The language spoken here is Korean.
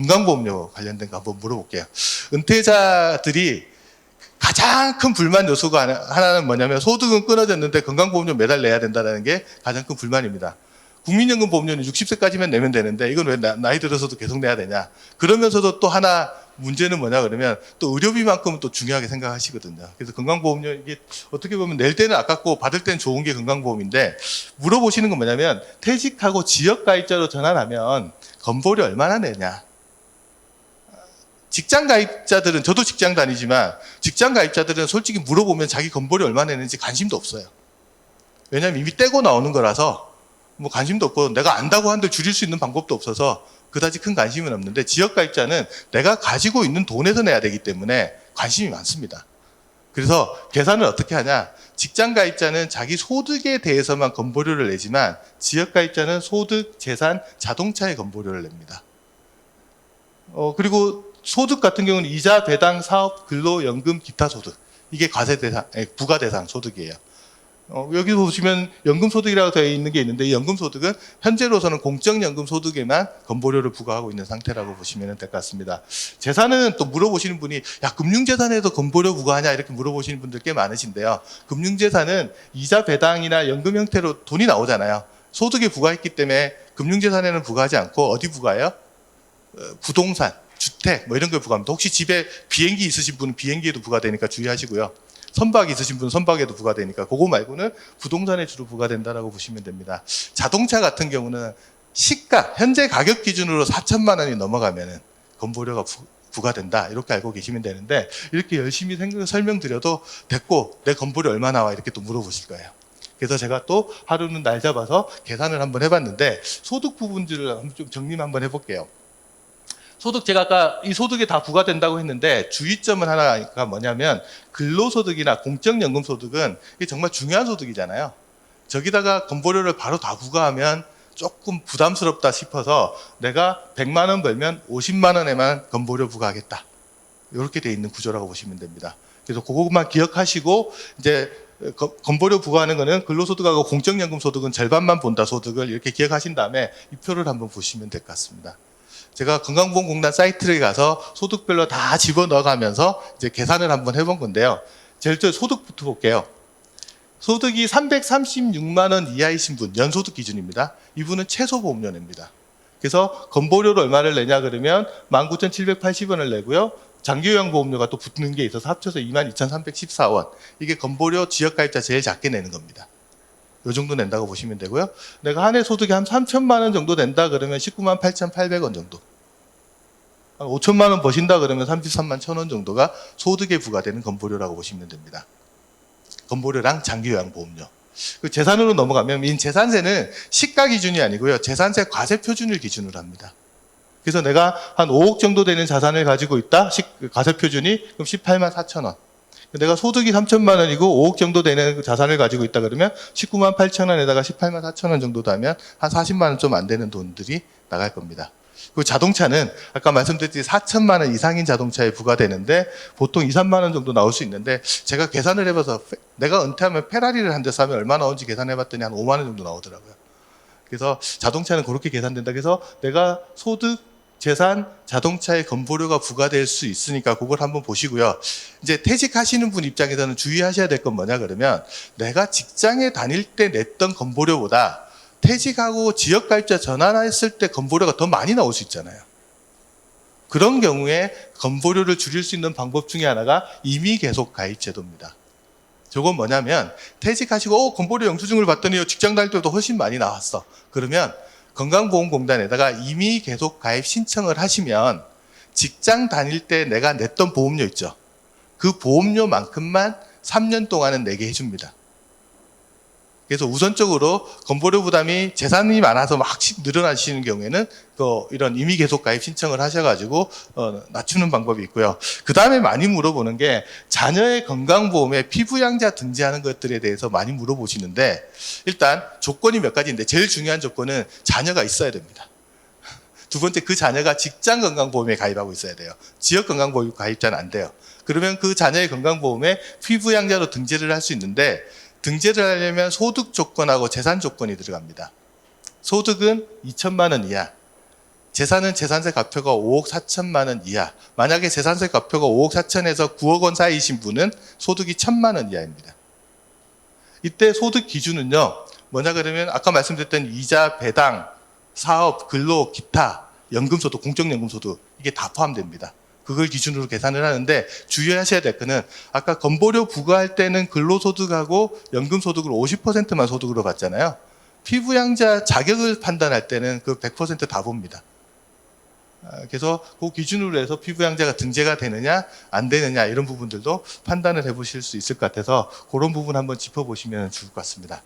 건강보험료 관련된 거 한번 물어볼게요. 은퇴자들이 가장 큰 불만 요소가 하나는 뭐냐면 소득은 끊어졌는데 건강보험료 매달 내야 된다는 게 가장 큰 불만입니다. 국민연금 보험료는 60세까지만 내면 되는데 이건 왜 나이 들어서도 계속 내야 되냐. 그러면서도 또 하나 문제는 뭐냐 그러면 또 의료비만큼은 또 중요하게 생각하시거든요. 그래서 건강보험료 이게 어떻게 보면 낼 때는 아깝고 받을 때는 좋은 게 건강보험인데 물어보시는 건 뭐냐면 퇴직하고 지역가입자로 전환하면 건보료 얼마나 내냐. 직장 가입자들은 저도 직장 다니지만 직장 가입자들은 솔직히 물어보면 자기 건보료 얼마나 내는지 관심도 없어요. 왜냐하면 이미 떼고 나오는 거라서 뭐 관심도 없고 내가 안다고 한들 줄일 수 있는 방법도 없어서 그다지 큰 관심은 없는데 지역 가입자는 내가 가지고 있는 돈에서 내야 되기 때문에 관심이 많습니다. 그래서 계산을 어떻게 하냐. 직장 가입자는 자기 소득에 대해서만 건보료를 내지만 지역 가입자는 소득, 재산, 자동차의 건보료를 냅니다. 그리고 소득 같은 경우는 이자, 배당, 사업, 근로, 연금, 기타 소득. 이게 과세 대상, 부과 대상 소득이에요. 여기 보시면 연금소득이라고 되어 있는 게 있는데 이 연금소득은 현재로서는 공적연금소득에만 건보료를 부과하고 있는 상태라고 보시면 될 것 같습니다. 재산은 또 물어보시는 분이 야 금융재산에도 건보료 부과하냐 이렇게 물어보시는 분들 꽤 많으신데요. 금융재산은 이자 배당이나 연금 형태로 돈이 나오잖아요. 소득에 부과했기 때문에 금융재산에는 부과하지 않고 어디 부과해요? 부동산, 주택 뭐 이런 걸 부과합니다. 혹시 집에 비행기 있으신 분은 비행기에도 부과되니까 주의하시고요. 선박 있으신 분은 선박에도 부과되니까 그거 말고는 부동산에 주로 부과된다라고 보시면 됩니다. 자동차 같은 경우는 시가 현재 가격 기준으로 4천만 원이 넘어가면은 건보료가 부과된다 이렇게 알고 계시면 되는데 이렇게 열심히 설명드려도 됐고 내 건보료 얼마 나와 이렇게 또 물어보실 거예요. 그래서 제가 또 하루는 날 잡아서 계산을 한번 해봤는데 소득 부분들을 좀 정리 한번 해볼게요. 소득 제가 아까 이 소득에 다 부과된다고 했는데 주의점은 하나가 뭐냐면 근로소득이나 공적연금소득은 이게 정말 중요한 소득이잖아요. 저기다가 건보료를 바로 다 부과하면 조금 부담스럽다 싶어서 내가 100만 원 벌면 50만 원에만 건보료 부과하겠다. 이렇게 돼 있는 구조라고 보시면 됩니다. 그래서 그것만 기억하시고 이제 건보료 부과하는 거는 근로소득하고 공적연금소득은 절반만 본다 소득을 이렇게 기억하신 다음에 이 표를 한번 보시면 될 것 같습니다. 제가 건강보험공단 사이트를 가서 소득별로 다 집어넣어가면서 이제 계산을 한번 해본 건데요. 제일 저 소득부터 볼게요. 소득이 336만 원 이하이신 분, 연소득 기준입니다. 이분은 최소보험료 냅니다. 그래서 건보료를 얼마를 내냐 그러면 19,780원을 내고요. 장기요양보험료가 또 붙는 게 있어서 합쳐서 22,314원. 이게 건보료 지역가입자 제일 작게 내는 겁니다. 이 정도 낸다고 보시면 되고요. 내가 한 해 소득이 한 3천만 원 정도 낸다 그러면 19만 8,800원 정도. 한 5천만 원 버신다 그러면 33만 1,000원 정도가 소득에 부과되는 건보료라고 보시면 됩니다. 건보료랑 장기요양보험료. 그 재산으로 넘어가면 이 재산세는 시가 기준이 아니고요. 재산세 과세 표준을 기준으로 합니다. 그래서 내가 한 5억 정도 되는 자산을 가지고 있다. 과세 표준이 그럼 18만 4천원. 내가 소득이 3천만 원이고 5억 정도 되는 자산을 가지고 있다 그러면 19만 8천 원에다가 18만 4천 원 정도 되면 한 40만 원 좀 안 되는 돈들이 나갈 겁니다. 그리고 자동차는 아까 말씀드렸듯이 4천만 원 이상인 자동차에 부과되는데 보통 2, 3만 원 정도 나올 수 있는데 제가 계산을 해봐서 내가 은퇴하면 페라리를 한 대 사면 얼마 나오는지 계산해봤더니 한 5만 원 정도 나오더라고요. 그래서 자동차는 그렇게 계산된다. 그래서 내가 소득 재산, 자동차의 건보료가 부과될 수 있으니까 그걸 한번 보시고요. 이제 퇴직하시는 분 입장에서는 주의하셔야 될 건 뭐냐 그러면 내가 직장에 다닐 때 냈던 건보료보다 퇴직하고 지역가입자 전환했을 때 건보료가 더 많이 나올 수 있잖아요. 그런 경우에 건보료를 줄일 수 있는 방법 중에 하나가 임의 계속 가입 제도입니다. 저건 뭐냐면 퇴직하시고 건보료 영수증을 봤더니 직장 다닐 때보다 훨씬 많이 나왔어. 그러면 건강보험공단에다가 임의 계속 가입 신청을 하시면 직장 다닐 때 내가 냈던 보험료 있죠. 그 보험료만큼만 3년 동안은 내게 해줍니다. 그래서 우선적으로 건보료 부담이 재산이 많아서 막 늘어나시는 경우에는 이런 임의 계속 가입 신청을 하셔가지고 낮추는 방법이 있고요. 그 다음에 많이 물어보는 게 자녀의 건강보험에 피부양자 등재하는 것들에 대해서 많이 물어보시는데 일단 조건이 몇 가지인데 제일 중요한 조건은 자녀가 있어야 됩니다. 두 번째 그 자녀가 직장 건강보험에 가입하고 있어야 돼요. 지역 건강보험 가입자는 안 돼요. 그러면 그 자녀의 건강보험에 피부양자로 등재를 할 수 있는데 등재를 하려면 소득 조건하고 재산 조건이 들어갑니다. 소득은 2천만 원 이하, 재산은 재산세 과표가 5억 4천만 원 이하. 만약에 재산세 과표가 5억 4천에서 9억 원 사이이신 분은 소득이 1,000만 원 이하입니다. 이때 소득 기준은요. 뭐냐 그러면 아까 말씀드렸던 이자, 배당, 사업, 근로, 기타, 연금소득, 공적연금소득 이게 다 포함됩니다. 그걸 기준으로 계산을 하는데 주의하셔야 될 거는 아까 건보료 부과할 때는 근로소득하고 연금소득을 50%만 소득으로 받잖아요. 피부양자 자격을 판단할 때는 그 100% 다 봅니다. 그래서 그 기준으로 해서 피부양자가 등재가 되느냐 안 되느냐 이런 부분들도 판단을 해보실 수 있을 것 같아서 그런 부분 한번 짚어보시면 좋을 것 같습니다.